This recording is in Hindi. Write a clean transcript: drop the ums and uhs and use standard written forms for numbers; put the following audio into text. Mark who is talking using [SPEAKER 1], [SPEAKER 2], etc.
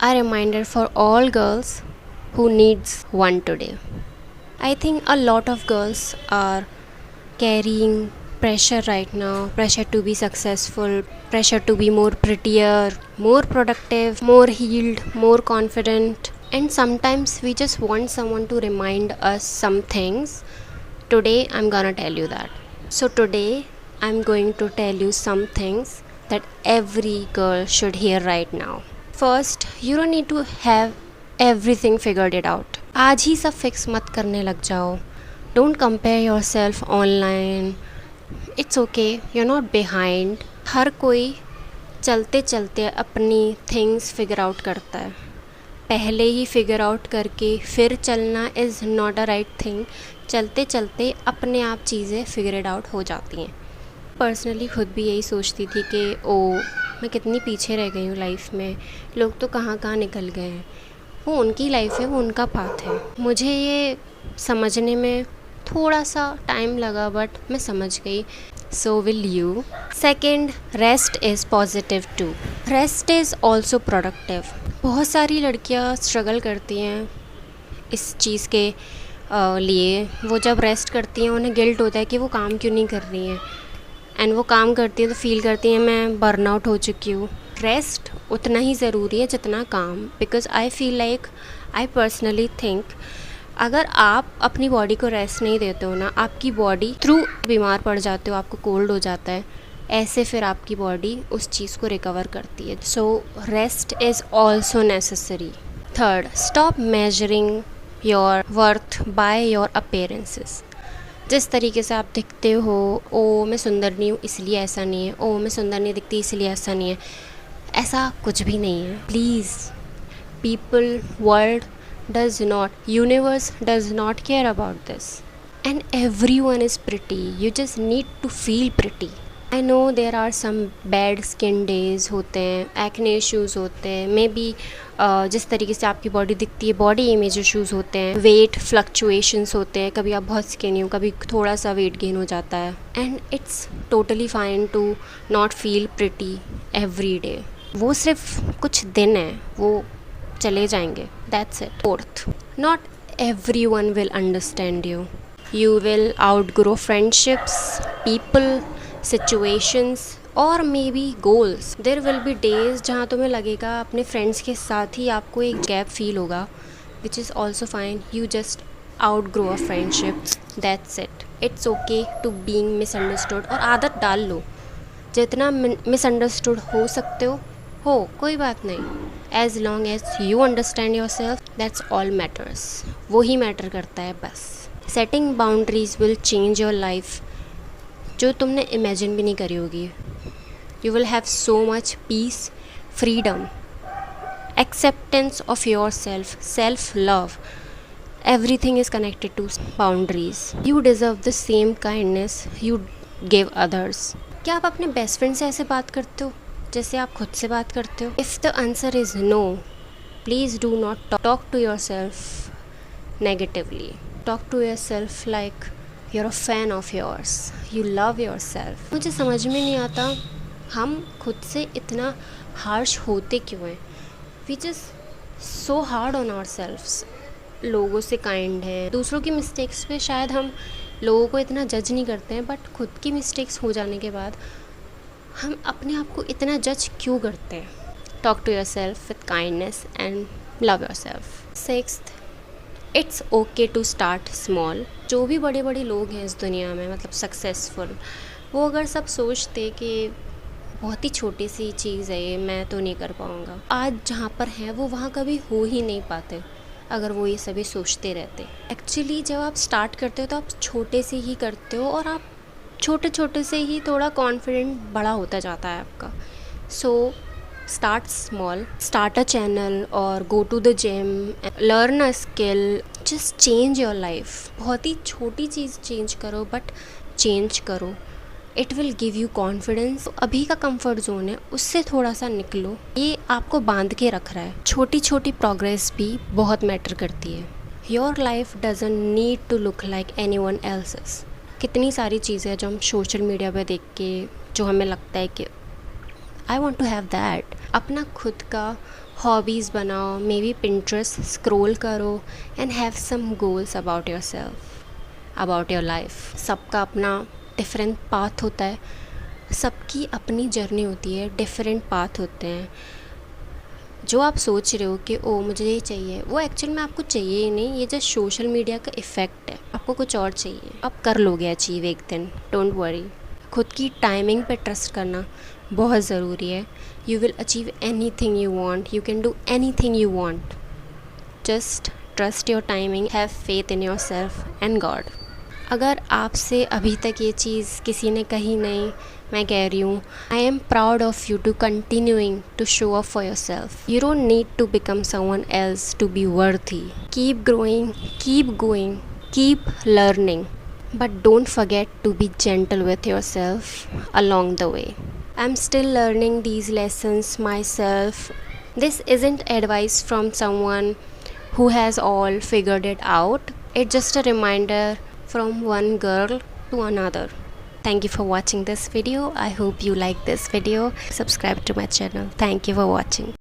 [SPEAKER 1] a reminder for all girls who needs one today. I think a lot of girls are carrying pressure right now, pressure to be successful, pressure to be more prettier, more productive, more healed, more confident. And sometimes we just want someone to remind us some things. Today I'm gonna tell you that. So today I'm going to tell you some things that every girl should hear right now. First, you don't need to have everything figured it out. आज ही सब फिक्स मत करने लग जाओ. Don't compare yourself online. It's okay, you're not behind. हर कोई चलते चलते अपनी थिंग्स फिगर आउट करता है. पहले ही फिगर आउट करके फिर चलना is not a right thing. चलते चलते अपने आप चीज़ें फिगरेड आउट हो जाती हैं. पर्सनली खुद भी यही सोचती थी कि मैं कितनी पीछे रह गई हूँ लाइफ में, लोग तो कहाँ कहाँ निकल गए हैं. वो उनकी लाइफ है, वो उनका पाथ है. मुझे ये समझने में थोड़ा सा टाइम लगा बट मैं समझ गई. So will you. Second, rest is positive too. Rest is also productive. बहुत सारी लड़कियाँ स्ट्रगल करती हैं इस चीज़ के लिए. वो जब रेस्ट करती हैं उन्हें गिल्ट होता है कि वो काम क्यों नहीं कर रही हैं. एंड वो काम करती हैं तो फील करती हैं मैं बर्नआउट हो चुकी हूँ. रेस्ट उतना ही ज़रूरी है जितना काम. Because I feel like, I personally think, अगर आप अपनी बॉडी को रेस्ट नहीं देते हो ना, आपकी बॉडी थ्रू बीमार पड़ जाते हो, आपको कोल्ड हो जाता है. ऐसे फिर आपकी बॉडी उस चीज़ को रिकवर करती है. So rest is also necessary. Third, stop measuring your worth by your appearances. जिस तरीके से आप दिखते हो, ओ मैं सुंदर नहीं हूँ इसलिए ऐसा नहीं है, ओ मैं सुंदर नहीं दिखती इसलिए ऐसा नहीं है, ऐसा कुछ भी नहीं है. Please, people, world does not, universe does not care about this, and everyone is pretty. You just need to feel pretty. I know there are some bad skin days होते हैं, acne issues होते हैं, मे बी जिस तरीके से आपकी बॉडी दिखती है, बॉडी इमेज इशूज़ होते हैं, वेट फ्लक्चुएशंस होते हैं, कभी आप बहुत स्किनी हो, कभी थोड़ा सा वेट गेन हो जाता है. And it's totally fine to not feel pretty every day. वो सिर्फ कुछ दिन है, वो चले जाएंगे. That's it. Fourth, not every one will understand you. You will outgrow friendships, people, situations और maybe goals. There will be days जहाँ तुम्हें लगेगा अपने फ्रेंड्स के साथ ही आपको एक गैप फील होगा, which is also fine. You just outgrow a friendship. That's it. It's okay to being misunderstood. और आदत डाल लो, जितना मिसअंडरस्टूड हो सकते हो, कोई बात नहीं. As long as you understand yourself, that's all matters. वो ही मैटर करता है बस. Setting boundaries will change your life जो तुमने इमेजिन भी नहीं करी होगी. You will have so much peace, freedom, acceptance of yourself, self love. Everything is connected to boundaries. You deserve the same kindness you give others. क्या आप अपने बेस्ट फ्रेंड से ऐसे बात करते हो जैसे आप खुद से बात करते हो? If the answer is no, please do not talk to yourself negatively. Talk to yourself like you're a fan of yours, you love yourself. मुझे समझ में नहीं आता हम खुद से इतना हार्श होते क्यों हैं. we just so hard on ourselves. लोगों से काइंड हैं, दूसरों की मिस्टेक्स पे शायद हम लोगों को इतना जज नहीं करते हैं, बट खुद की मिस्टेक्स हो जाने के बाद हम अपने आप को इतना जज क्यों करते हैं. Talk to yourself with kindness and love yourself. Sixth, it's okay to start small. जो भी बड़े बड़े लोग हैं इस दुनिया में, मतलब सक्सेसफुल, वो अगर सब सोचते कि बहुत ही छोटी सी चीज़ है ये, मैं तो नहीं कर पाऊँगा, आज जहाँ पर हैं वो वहाँ कभी हो ही नहीं पाते अगर वो ये सभी सोचते रहते. एक्चुअली जब आप स्टार्ट करते हो तो आप छोटे से ही करते हो, और आप छोटे छोटे से ही थोड़ा कॉन्फिडेंट बड़ा होता जाता है आपका. सो start small, start a channel or go to the gym, learn a skill, just change your life. बहुत ही छोटी चीज़ चेंज करो, बट चेंज करो. It will give you confidence. अभी का कंफर्ट जोन है उससे थोड़ा सा निकलो, ये आपको बांध के रख रहा है. छोटी छोटी प्रोग्रेस भी बहुत मैटर करती है. Your life doesn't need to look like anyone else's. कितनी सारी चीज़ें हैं जो हम सोशल मीडिया पे देख के जो हमें लगता है कि I want to have that. अपना खुद का हॉबीज़ बनाओ, मे बी पिंटरेस्ट स्क्रॉल करो and have some goals about yourself, about your life. सबका अपना डिफरेंट पाथ होता है, सबकी अपनी जर्नी होती है, डिफरेंट पाथ होते हैं। जो आप सोच रहे हो कि ओ मुझे ये चाहिए, वो एक्चुअल में आपको चाहिए ही नहीं, ये जस्ट सोशल मीडिया का इफ़ेक्ट है। आपको कुछ और चाहिए, आप कर लोगे अचीव एक दिन, डोंट वरी। खुद की टाइमिंग पे ट्रस्ट करना बहुत ज़रूरी है। You will achieve any thing you want, you can do any thing you want. Just trust your timing, have faith in your self and God. अगर आपसे अभी तक ये चीज़ किसी ने कही नहीं, मैं कह रही हूँ, I am proud of you to continuing to show up for yourself. You don't need to become someone else to be worthy. Keep growing, keep going, keep learning, but don't forget to be gentle with yourself along the way. I'm still learning these lessons myself. This isn't advice from someone who has all figured it out. It's just a reminder from one girl to another. Thank you for watching this video. I hope you like this video. Subscribe to my channel. Thank you for watching.